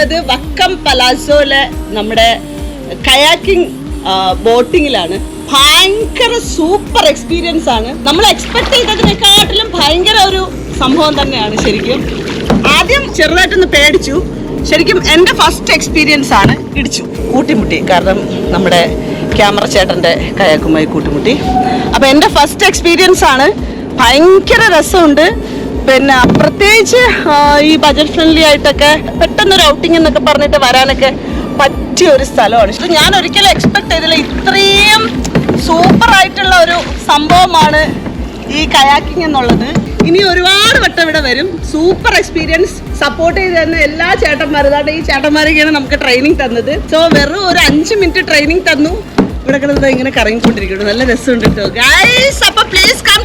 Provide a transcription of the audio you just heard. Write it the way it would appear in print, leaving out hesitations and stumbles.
ഞാനുള്ളത് വക്കം പലാസോയിലെ നമ്മുടെ കയാക്കിംഗ് ബോട്ടിങ്ങിലാണ്. ഭയങ്കര സൂപ്പർ എക്സ്പീരിയൻസ് ആണ്. നമ്മൾ എക്സ്പെക്ട് ചെയ്തതിനെക്കാട്ടിലും ഭയങ്കര ഒരു സംഭവം തന്നെയാണ്. ശരിക്കും ആദ്യം ചെറുതായിട്ടൊന്ന് പേടിച്ചു. ശരിക്കും എൻ്റെ ഫസ്റ്റ് എക്സ്പീരിയൻസ് ആണ്. ഇടിച്ചു, കൂട്ടിമുട്ടി. കാരണം നമ്മുടെ ക്യാമറ ചേട്ടൻ്റെ കയാക്കുമായി കൂട്ടിമുട്ടി. അപ്പോൾ എൻ്റെ ഫസ്റ്റ് എക്സ്പീരിയൻസ് ആണ്. ഭയങ്കര രസമുണ്ട്. പിന്നെ പ്രത്യേകിച്ച് ഈ ബജറ്റ് ഫ്രണ്ട്ലി ആയിട്ടൊക്കെ പെട്ടെന്നൊരു ഔട്ടിംഗ് എന്നൊക്കെ പറഞ്ഞിട്ട് വരാനൊക്കെ പറ്റിയ ഒരു സ്ഥലമാണ്. ഞാൻ ഒരിക്കലും എക്സ്പെക്ട് ചെയ്തില്ല ഇത്രയും സൂപ്പർ ആയിട്ടുള്ള ഒരു സംഭവമാണ് ഈ കയാക്കിംഗ് എന്നുള്ളത്. ഇനി ഒരുപാട് വട്ടം ഇവിടെ വരും. Super experience. സപ്പോർട്ട് ചെയ്ത് തന്ന എല്ലാ ചേട്ടന്മാരും, ഈ ചേട്ടന്മാരൊക്കെയാണ് നമുക്ക് ട്രെയിനിങ് തന്നത്. സോ വെറും ഒരു 5 മിനിറ്റ് ട്രെയിനിങ് തന്നു. ഇവിടെ കിടന്നത് ഇങ്ങനെ കറങ്ങിക്കൊണ്ടിരിക്കുന്നു. നല്ല രസമുണ്ട് കേട്ടോ ഗൈസ്. അപ്പോൾ പ്ലീസ് കം.